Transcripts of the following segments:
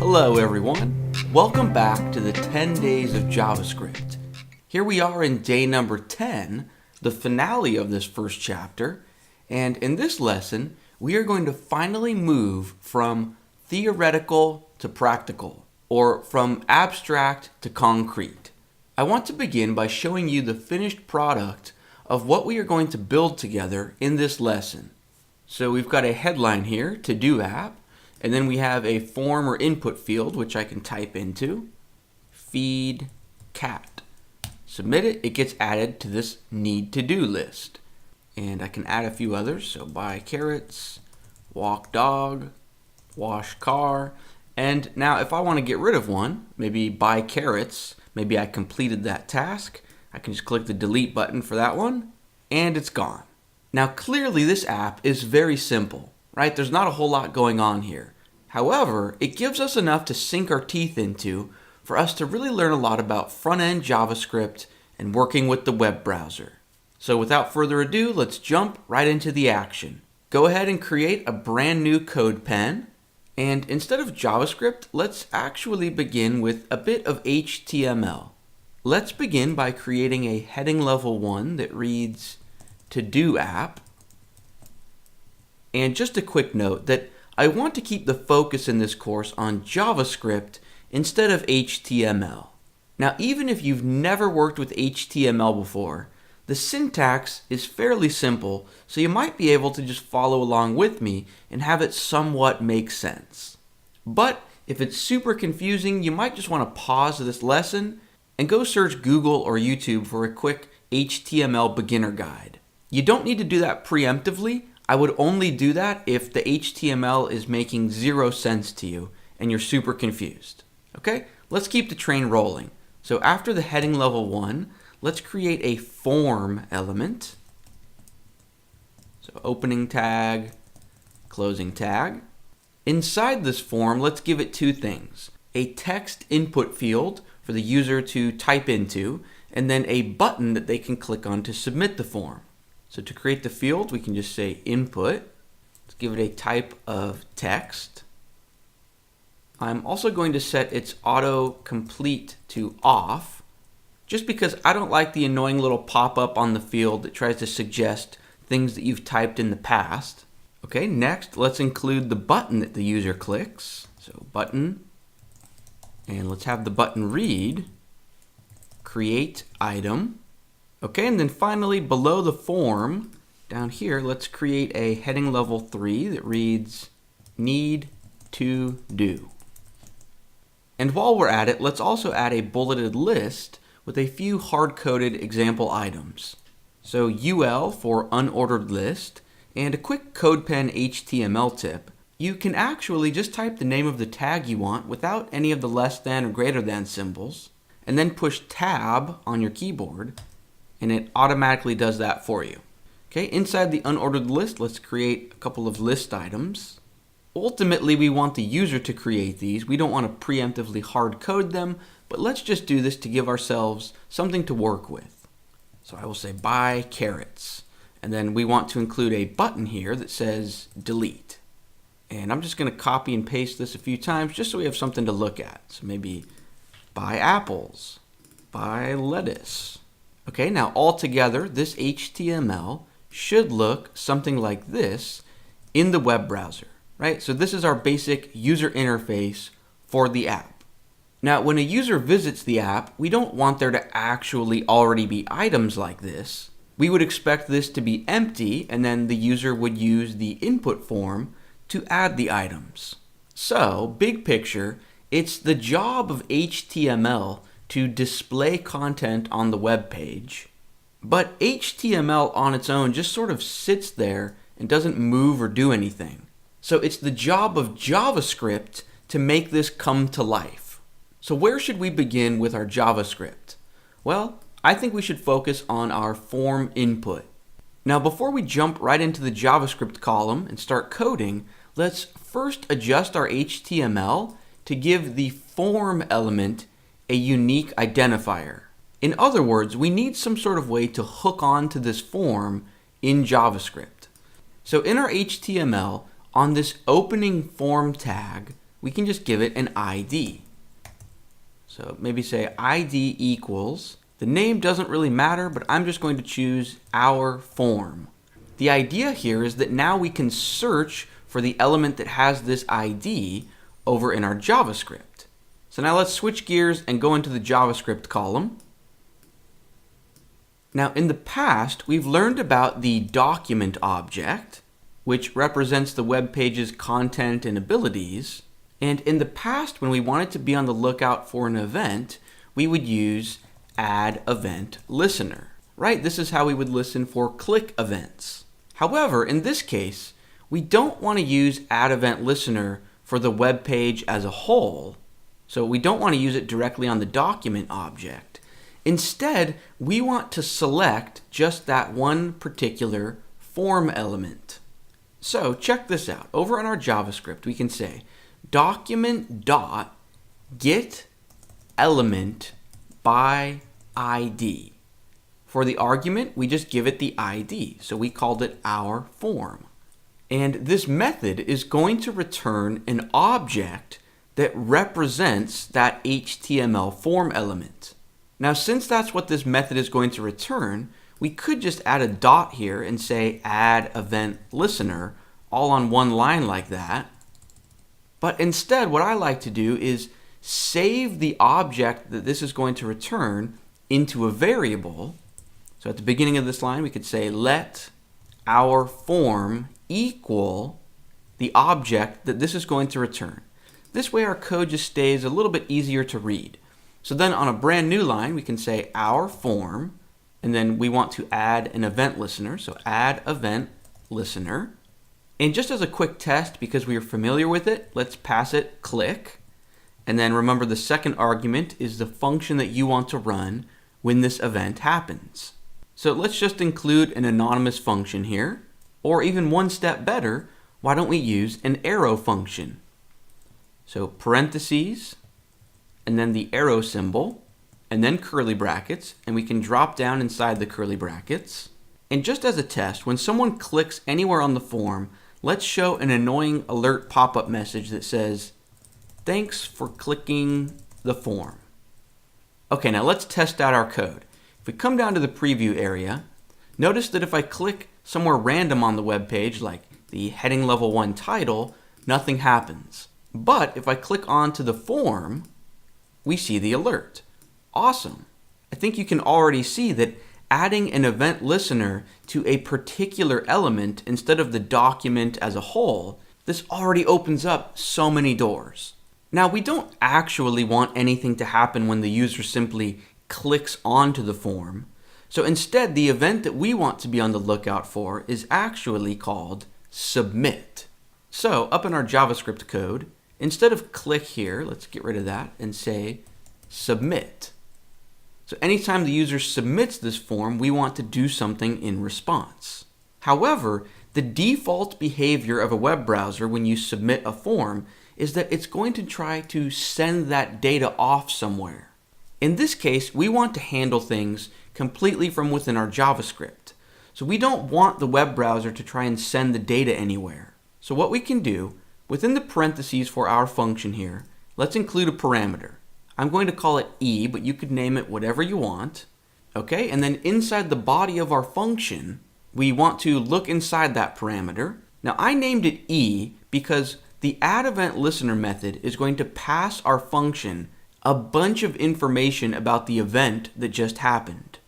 Hello everyone, welcome back to the 10 days of JavaScript. Here we are in day number 10, the finale of this first chapter, and in this lesson we are going to finally move from theoretical to practical, or from abstract to concrete. I want to begin by showing you the finished product of what we are going to build together in this lesson. So we've got a headline here, to-do app, and then we have a form or input field which I can type into, feed cat. Submit it, it gets added to this need to do list. And I can add a few others, so buy carrots, walk dog, wash car, and now if I want to get rid of one, maybe buy carrots, maybe I completed that task, I can just click the delete button for that one, and it's gone. Now clearly this app is very simple, right? There's not a whole lot going on here. However, it gives us enough to sink our teeth into for us to really learn a lot about front-end JavaScript and working with the web browser. So without further ado, let's jump right into the action. Go ahead and create a brand new code pen. And instead of JavaScript, let's actually begin with a bit of HTML. Let's begin by creating a heading level 1 that reads to-do app. And just a quick note that I want to keep the focus in this course on JavaScript instead of HTML. Now, even if you've never worked with HTML before, the syntax is fairly simple, so you might be able to just follow along with me and have it somewhat make sense. But if it's super confusing, you might just want to pause this lesson and go search Google or YouTube for a quick HTML beginner guide. You don't need to do that preemptively. I would only do that if the HTML is making zero sense to you and you're super confused. Okay, let's keep the train rolling. So after the heading level 1, let's create a form element. So opening tag, closing tag. Inside this form, let's give it two things. A text input field for the user to type into, and then a button that they can click on to submit the form. So to create the field, we can just say input. Let's give it a type of text. I'm also going to set its autocomplete to off, just because I don't like the annoying little pop-up on the field that tries to suggest things that you've typed in the past. Okay, next, let's include the button that the user clicks. So button, and let's have the button read, create item. Okay, and then finally below the form, down here, let's create a heading level 3 that reads need to do. And while we're at it, let's also add a bulleted list with a few hard-coded example items. So UL for unordered list, and a quick CodePen HTML tip. You can actually just type the name of the tag you want without any of the less than or greater than symbols, and then push tab on your keyboard, and it automatically does that for you. Okay, inside the unordered list, let's create a couple of list items. Ultimately, we want the user to create these. We don't want to preemptively hard code them, but let's just do this to give ourselves something to work with. So I will say buy carrots, and then we want to include a button here that says delete. And I'm just going to copy and paste this a few times just so we have something to look at. So maybe buy apples, buy lettuce. Okay, now all together, this HTML should look something like this in the web browser, right? So this is our basic user interface for the app. Now, when a user visits the app, we don't want there to actually already be items like this. We would expect this to be empty, and then the user would use the input form to add the items. So, big picture, it's the job of HTML to display content on the web page, but HTML on its own just sort of sits there and doesn't move or do anything. So it's the job of JavaScript to make this come to life. So where should we begin with our JavaScript? Well, I think we should focus on our form input. Now before we jump right into the JavaScript column and start coding, let's first adjust our HTML to give the form element a unique identifier. In other words, we need some sort of way to hook on to this form in JavaScript. So in our HTML, on this opening form tag, we can just give it an ID. So maybe say ID equals, the name doesn't really matter, but I'm just going to choose our form. The idea here is that now we can search for the element that has this ID over in our JavaScript. So now let's switch gears and go into the JavaScript column. Now in the past, we've learned about the document object, which represents the web page's content and abilities. And in the past, when we wanted to be on the lookout for an event, we would use add event listener, right? This is how we would listen for click events. However, in this case, we don't want to use add event listener for the web page as a whole. So we don't want to use it directly on the document object. Instead, we want to select just that one particular form element. So check this out. Over in our JavaScript, we can say document dot get element by ID. For the argument, we just give it the ID. So we called it our form. And this method is going to return an object that represents that HTML form element. Now, since that's what this method is going to return, we could just add a dot here and say add event listener all on one line like that. But instead, what I like to do is save the object that this is going to return into a variable. So at the beginning of this line, we could say let our form equal the object that this is going to return. This way our code just stays a little bit easier to read. So then on a brand new line, we can say our form, and then we want to add an event listener. So add event listener. And just as a quick test, because we are familiar with it, let's pass it click. And then remember the second argument is the function that you want to run when this event happens. So let's just include an anonymous function here. Or even one step better, why don't we use an arrow function? So parentheses, and then the arrow symbol, and then curly brackets, and we can drop down inside the curly brackets. And just as a test, when someone clicks anywhere on the form, let's show an annoying alert pop-up message that says, "Thanks for clicking the form." Okay, now let's test out our code. If we come down to the preview area, notice that if I click somewhere random on the web page, like the heading level 1 title, nothing happens. But if I click onto the form, we see the alert. Awesome. I think you can already see that adding an event listener to a particular element instead of the document as a whole, this already opens up so many doors. Now, we don't actually want anything to happen when the user simply clicks onto the form. So instead, the event that we want to be on the lookout for is actually called submit. So up in our JavaScript code, instead of click here, let's get rid of that and say submit. So anytime the user submits this form, we want to do something in response. However, the default behavior of a web browser when you submit a form is that it's going to try to send that data off somewhere. In this case, we want to handle things completely from within our JavaScript. So we don't want the web browser to try and send the data anywhere. So what we can do, within the parentheses for our function here, let's include a parameter. I'm going to call it E, but you could name it whatever you want. Okay, and then inside the body of our function, we want to look inside that parameter. Now I named it E because the add event listener method is going to pass our function a bunch of information about the event that just happened.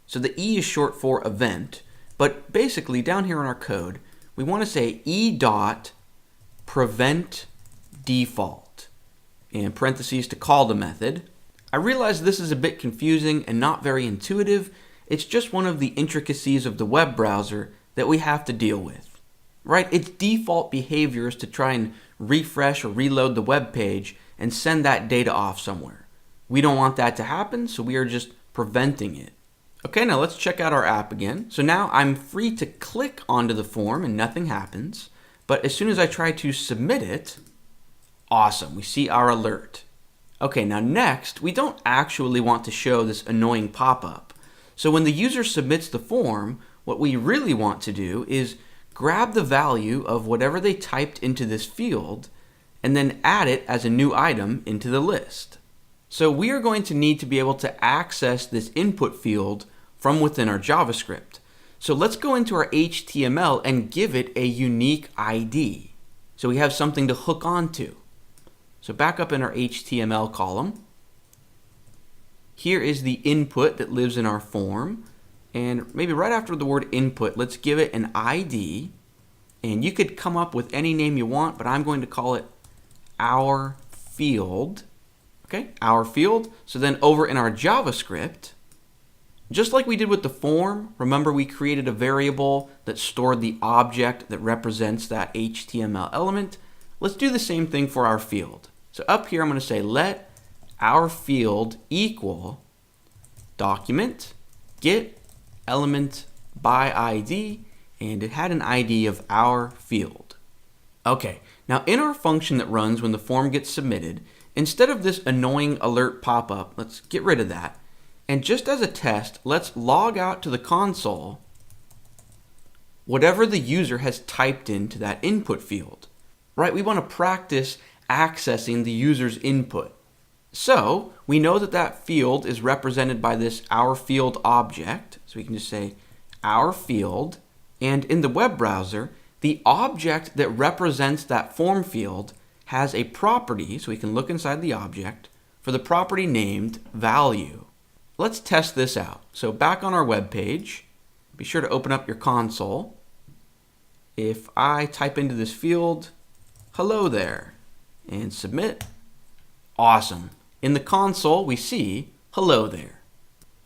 So the E is short for event, but basically down here in our code, we want to say e.prevent default, in parentheses to call the method. I realize this is a bit confusing and not very intuitive. It's just one of the intricacies of the web browser that we have to deal with, right? Its default behavior is to try and refresh or reload the web page and send that data off somewhere. We don't want that to happen, so we are just preventing it. Okay, now let's check out our app again. So now I'm free to click onto the form and nothing happens. But as soon as I try to submit it, awesome, we see our alert. Okay, now next, we don't actually want to show this annoying pop-up. So when the user submits the form, what we really want to do is grab the value of whatever they typed into this field and then add it as a new item into the list. So we are going to need to be able to access this input field from within our JavaScript. So let's go into our HTML and give it a unique ID. So we have something to hook onto. So back up in our HTML column, here is the input that lives in our form. And maybe right after the word input, let's give it an ID. And you could come up with any name you want, but I'm going to call it our field. Okay, our field. So then over in our JavaScript, just like we did with the form, remember we created a variable that stored the object that represents that HTML element. Let's do the same thing for our field. So up here I'm going to say let our field equal document get element by ID, and it had an ID of our field. Okay, now in our function that runs when the form gets submitted, instead of this annoying alert pop-up, let's get rid of that. And just as a test, let's log out to the console whatever the user has typed into that input field. Right, we want to practice accessing the user's input. So we know that that field is represented by this our field object. So we can just say our field. And in the web browser, the object that represents that form field has a property, so we can look inside the object, for the property named value. Let's test this out. So back on our web page, be sure to open up your console. If I type into this field, hello there, and submit, awesome. In the console, we see hello there.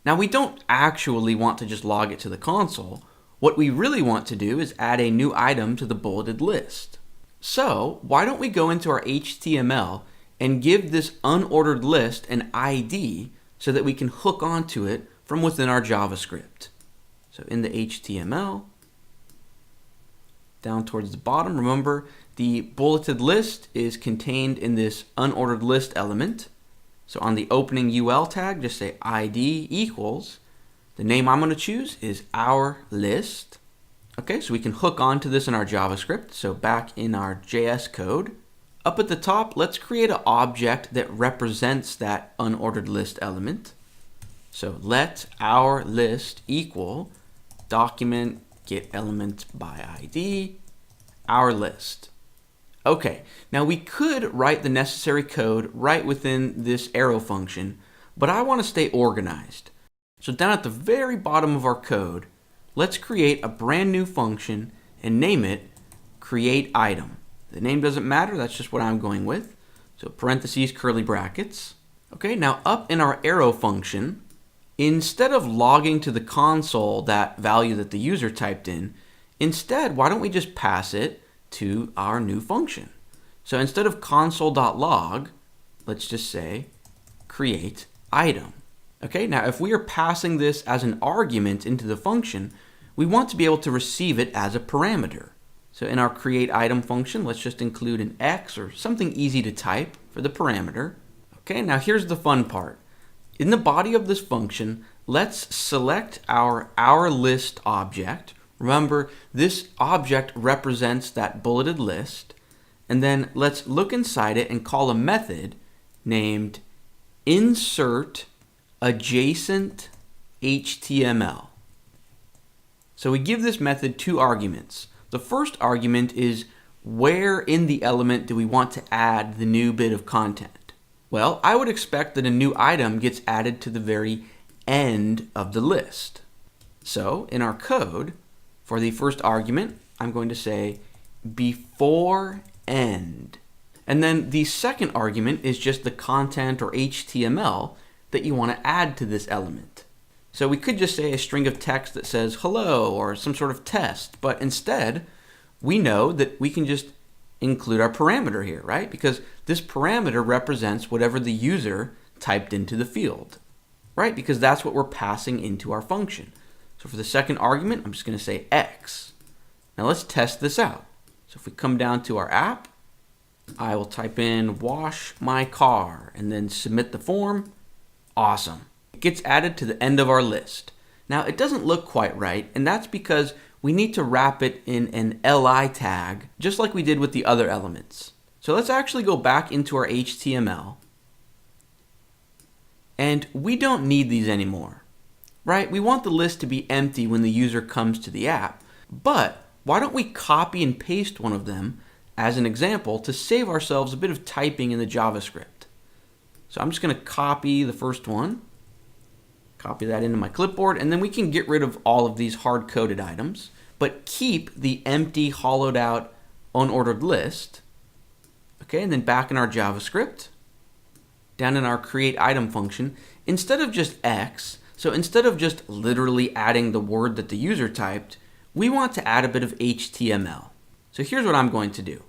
Now we don't actually want to just log it to the console. What we really want to do is add a new item to the bulleted list. So why don't we go into our HTML and give this unordered list an ID so that we can hook onto it from within our JavaScript. So in the HTML, down towards the bottom, remember the bulleted list is contained in this unordered list element. So on the opening UL tag, just say ID equals, the name I'm going to choose is our list. Okay, so we can hook onto this in our JavaScript. So back in our JS code, up at the top, let's create an object that represents that unordered list element. So let our list equal document get element by ID, our list. Okay, now we could write the necessary code right within this arrow function, but I want to stay organized. So down at the very bottom of our code, let's create a brand new function and name it create item. The name doesn't matter, that's just what I'm going with. So parentheses, curly brackets. Okay, now up in our arrow function, instead of logging to the console that value that the user typed in, instead, why don't we just pass it to our new function? So instead of console.log, let's just say create item. Okay, now if we are passing this as an argument into the function, we want to be able to receive it as a parameter. So in our create item function, let's just include an X or something easy to type for the parameter. Okay, now here's the fun part. In the body of this function, let's select our list object. Remember, this object represents that bulleted list. And then let's look inside it and call a method named insert adjacent HTML. So we give this method two arguments. The first argument is where in the element do we want to add the new bit of content? Well, I would expect that a new item gets added to the very end of the list. So in our code, for the first argument, I'm going to say before end. And then the second argument is just the content or HTML that you want to add to this element. So we could just say a string of text that says hello or some sort of test, but instead we know that we can just include our parameter here, right? Because this parameter represents whatever the user typed into the field, right? Because that's what we're passing into our function. So for the second argument, I'm just going to say X. Now let's test this out. So if we come down to our app, I will type in wash my car and then submit the form. Awesome. It gets added to the end of our list. Now it doesn't look quite right, and that's because we need to wrap it in an li tag, just like we did with the other elements. So let's actually go back into our HTML. And we don't need these anymore, right? We want the list to be empty when the user comes to the app. But why don't we copy and paste one of them as an example to save ourselves a bit of typing in the JavaScript? So I'm just going to copy the first one, copy that into my clipboard, and then we can get rid of all of these hard-coded items, but keep the empty, hollowed out, unordered list. Okay, and then back in our JavaScript, down in our create item function, instead of just X, so instead of just literally adding the word that the user typed, we want to add a bit of HTML. So here's what I'm going to do.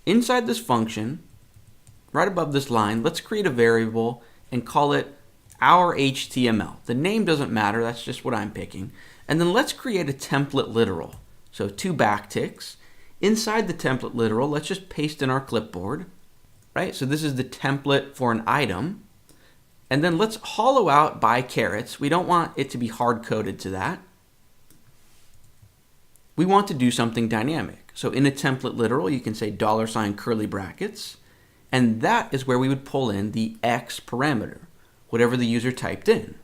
Inside this function, right above this line, let's create a variable and call it our HTML. The name doesn't matter, that's just what I'm picking. And then let's create a template literal. So 2 backticks. Inside the template literal, let's just paste in our clipboard. Right? So this is the template for an item. And then let's hollow out by carets. We don't want it to be hard-coded to that. We want to do something dynamic. So in a template literal, you can say $ curly brackets. And that is where we would pull in the X parameter, whatever the user typed in.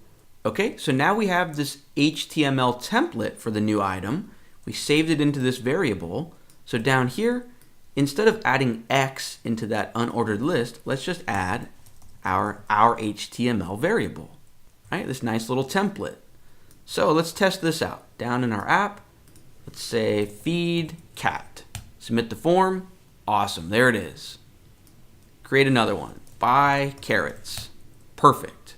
Okay, so now we have this HTML template for the new item. We saved it into this variable. So down here, instead of adding X into that unordered list, let's just add our HTML variable, right? This nice little template. So let's test this out. Down in our app, let's say feed cat. Submit the form. Awesome, there it is. Create another one. Buy carrots. Perfect.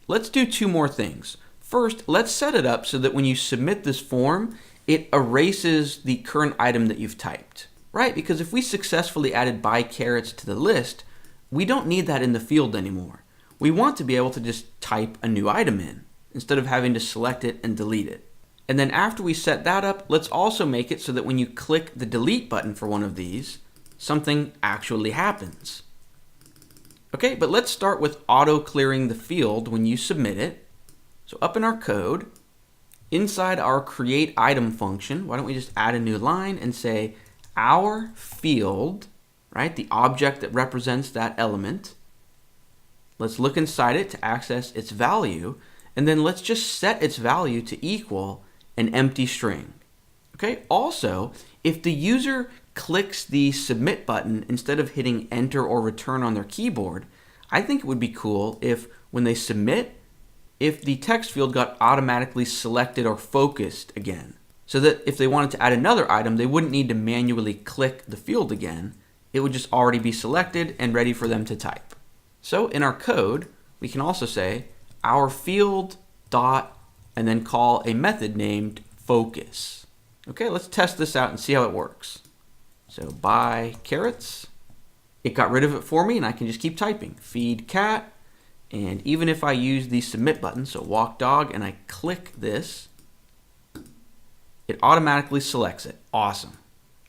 Let's do 2 more things. First, let's set it up so that when you submit this form, it erases the current item that you've typed. Right, because if we successfully added buy carrots to the list, we don't need that in the field anymore. We want to be able to just type a new item in, instead of having to select it and delete it. And then after we set that up, let's also make it so that when you click the delete button for one of these, something actually happens. Okay, but let's start with auto-clearing the field when you submit it. So up in our code, inside our create item function, why don't we just add a new line and say, our field, right, the object that represents that element. Let's look inside it to access its value, and then let's just set its value to equal an empty string. Okay, also, if the user clicks the submit button instead of hitting enter or return on their keyboard, I think it would be cool if when they submit, if the text field got automatically selected or focused again. So that if they wanted to add another item, they wouldn't need to manually click the field again. It would just already be selected and ready for them to type. So in our code, we can also say our field dot and then call a method named focus. Okay, let's test this out and see how it works. So buy carrots. It got rid of it for me and I can just keep typing. Feed cat. And even if I use the submit button, so walk dog, and I click this, it automatically selects it. Awesome.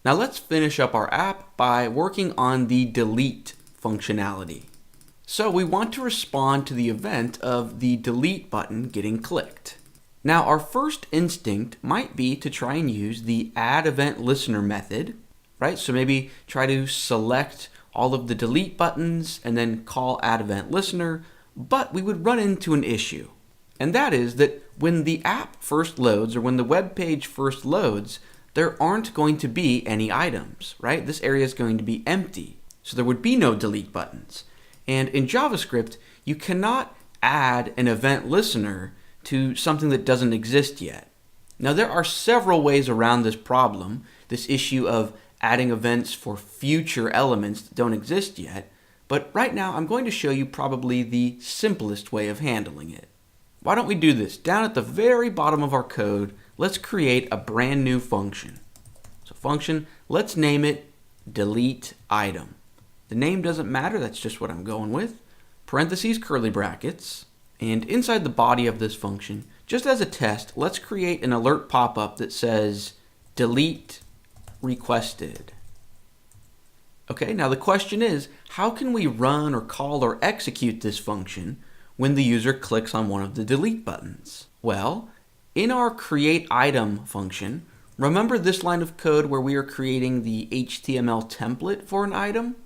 Now let's finish up our app by working on the delete functionality. So we want to respond to the event of the delete button getting clicked. Now our first instinct might be to try and use the add event listener method, right? So maybe try to select all of the delete buttons and then call add event listener, but we would run into an issue. And that is that when the app first loads or when the web page first loads, there aren't going to be any items, right? This area is going to be empty. So there would be no delete buttons. And in JavaScript, you cannot add an event listener to something that doesn't exist yet. Now there are several ways around this problem, this issue of adding events for future elements that don't exist yet, but right now I'm going to show you probably the simplest way of handling it. Why don't we do this? Down at the very bottom of our code, let's create a brand new function. So function, let's name it delete item. The name doesn't matter, that's just what I'm going with. Parentheses, curly brackets. And inside the body of this function, just as a test, let's create an alert pop-up that says delete requested. Okay, now the question is, how can we run or call or execute this function when the user clicks on one of the delete buttons? Well, in our create item function, Remember this line of code where we are creating the HTML template for an item?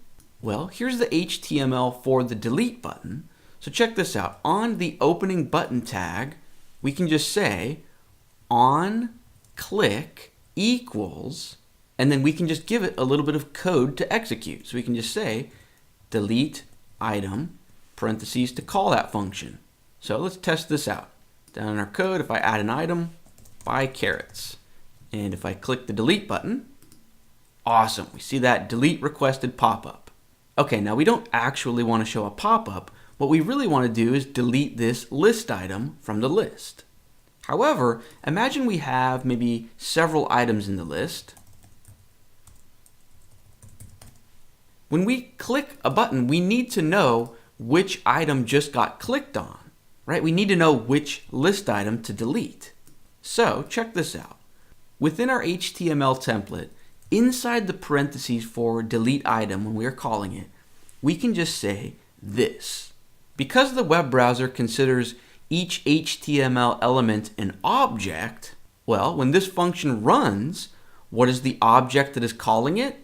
Well, here's the HTML for the delete button. So check this out. On the opening button tag, we can just say on click equals, and then we can just give it a little bit of code to execute. So we can just say delete item, parentheses, to call that function. So let's test this out. Down in our code, if I add an item, buy carrots. And if I click the delete button, awesome, we see that delete requested pop-up. Okay, now we don't actually want to show a pop-up. What we really want to do is delete this list item from the list. However, imagine we have maybe several items in the list. When we click a button, we need to know which item just got clicked on, right? We need to know which list item to delete. So check this out. Within our HTML template, inside the parentheses for delete item, when we are calling it, we can just say this. Because the web browser considers each HTML element an object, well, when this function runs, what is the object that is calling it?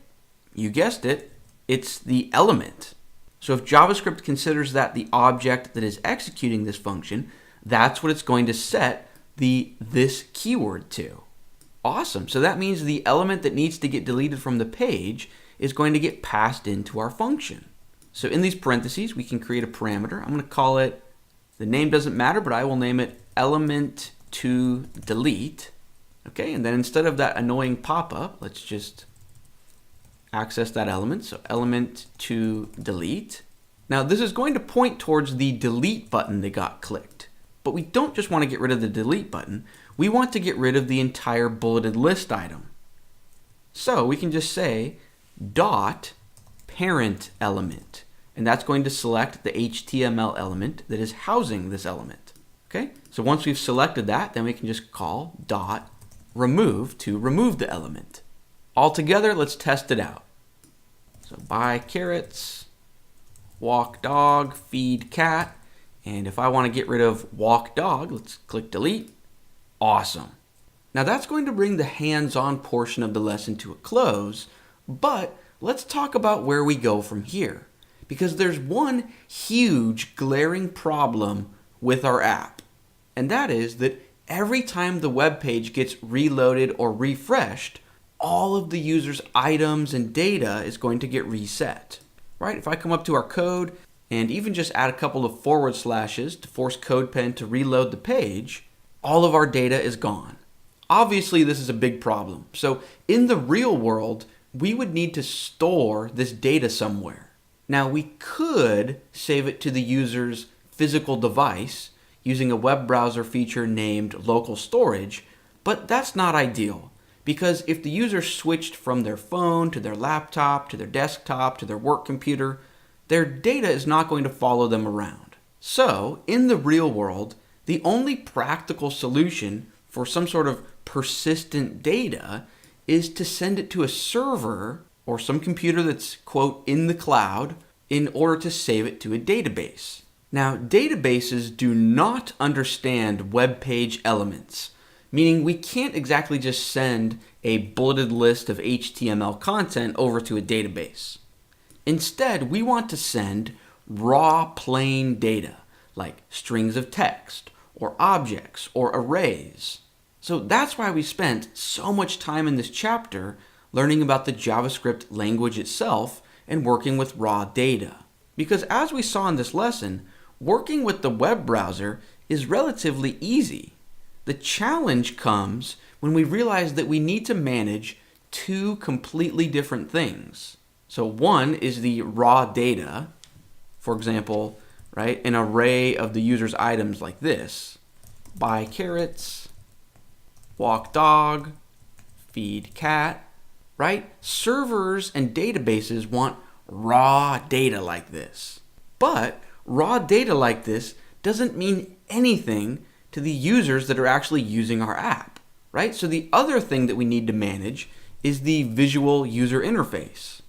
You guessed it, it's the element. So if JavaScript considers that the object that is executing this function, that's what it's going to set the this keyword to. Awesome. So that means the element that needs to get deleted from the page is going to get passed into our function. So in these parentheses, we can create a parameter. I'm going to call it, the name doesn't matter, but I will name it element to delete. Okay, and then instead of that annoying pop-up, let's just access that element. So element to delete. Now this is going to point towards the delete button that got clicked. But we don't just want to get rid of the delete button. We want to get rid of the entire bulleted list item. So we can just say dot parent element. And that's going to select the HTML element that is housing this element. Okay? So once we've selected that, then we can just call dot remove to remove the element. All together, let's test it out. So buy carrots, walk dog, feed cat. And if I want to get rid of walk dog, let's click delete. Awesome. Now that's going to bring the hands-on portion of the lesson to a close, but let's talk about where we go from here. Because there's one huge glaring problem with our app, and that is that every time the web page gets reloaded or refreshed, all of the user's items and data is going to get reset. Right? If I come up to our code and even just add a couple of forward slashes to force CodePen to reload the page, all of our data is gone. Obviously, this is a big problem. So in the real world, we would need to store this data somewhere. Now, we could save it to the user's physical device using a web browser feature named local storage, but that's not ideal. Because if the user switched from their phone to their laptop to their desktop to their work computer, their data is not going to follow them around. So, in the real world, the only practical solution for some sort of persistent data is to send it to a server or some computer that's, quote, in the cloud in order to save it to a database. Now, databases do not understand web page elements, meaning we can't exactly just send a bulleted list of HTML content over to a database. Instead, we want to send raw plain data, like strings of text, or objects, or arrays. So that's why we spent so much time in this chapter learning about the JavaScript language itself and working with raw data. Because as we saw in this lesson, working with the web browser is relatively easy. The challenge comes when we realize that we need to manage two completely different things. So one is the raw data, for example, right, an array of the user's items like this: buy carrots, walk dog, feed cat, right? Servers and databases want raw data like this. But raw data like this doesn't mean anything to the users that are actually using our app, right? So the other thing that we need to manage is the visual user interface.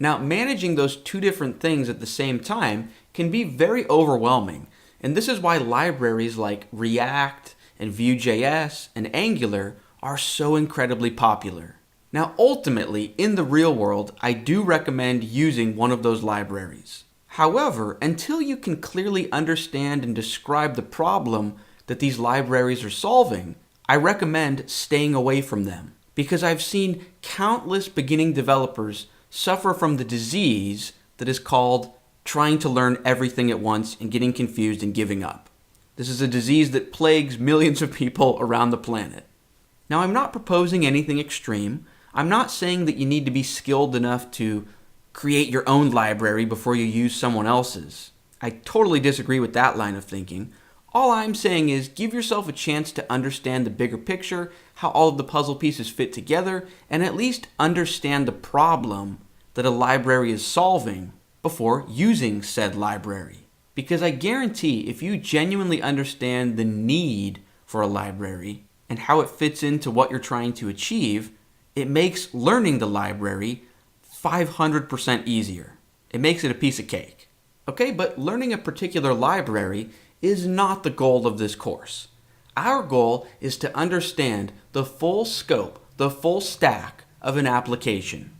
Now, managing those two different things at the same time can be very overwhelming, and this is why libraries like React and Vue.js and Angular are so incredibly popular. Now, ultimately, in the real world, I do recommend using one of those libraries. However, until you can clearly understand and describe the problem that these libraries are solving, I recommend staying away from them, because I've seen countless beginning developers suffer from the disease that is called trying to learn everything at once and getting confused and giving up. This is a disease that plagues millions of people around the planet. Now, I'm not proposing anything extreme. I'm not saying that you need to be skilled enough to create your own library before you use someone else's. I totally disagree with that line of thinking. All I'm saying is give yourself a chance to understand the bigger picture, how all of the puzzle pieces fit together, and at least understand the problem that a library is solving before using said library. Because I guarantee if you genuinely understand the need for a library and how it fits into what you're trying to achieve, it makes learning the library 500% easier. It makes it a piece of cake. Okay, but learning a particular library is not the goal of this course. Our goal is to understand the full scope, the full stack of an application.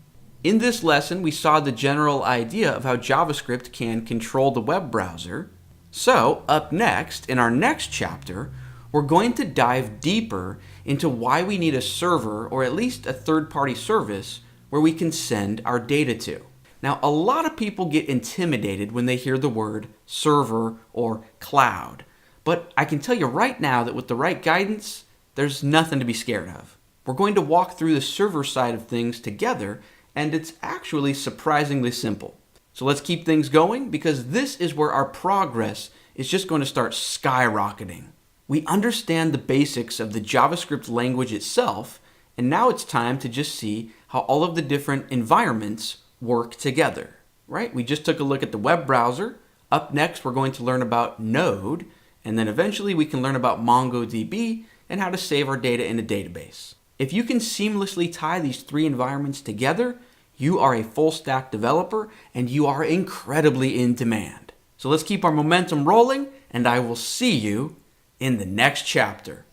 In this lesson, we saw the general idea of how JavaScript can control the web browser. So, up next, in our next chapter, we're going to dive deeper into why we need a server, or at least a third-party service, where we can send our data to. Now, a lot of people get intimidated when they hear the word server or cloud. But I can tell you right now that with the right guidance, there's nothing to be scared of. We're going to walk through the server side of things together, and it's actually surprisingly simple. So let's keep things going, because this is where our progress is just going to start skyrocketing. We understand the basics of the JavaScript language itself, and now it's time to just see how all of the different environments work together, right? We just took a look at the web browser. Up next, we're going to learn about Node, and then eventually we can learn about MongoDB and how to save our data in a database. If you can seamlessly tie these three environments together, you are a full stack developer and you are incredibly in demand. So let's keep our momentum rolling, and I will see you in the next chapter.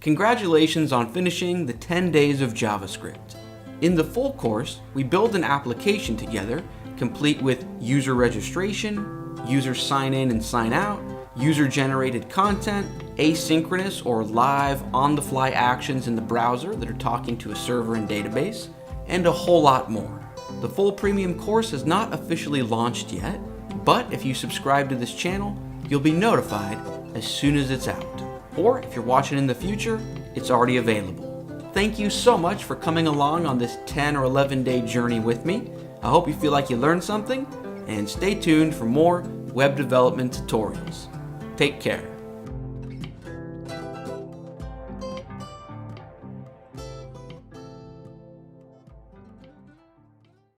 Congratulations on finishing the 10 days of JavaScript. In the full course, we build an application together, complete with user registration, user sign in and sign out, user-generated content, asynchronous or live on-the-fly actions in the browser that are talking to a server and database, and a whole lot more. The full premium course has not officially launched yet, but if you subscribe to this channel, you'll be notified as soon as it's out. Or if you're watching in the future, it's already available. Thank you so much for coming along on this 10 or 11 day journey with me. I hope you feel like you learned something, and stay tuned for more web development tutorials. Take care.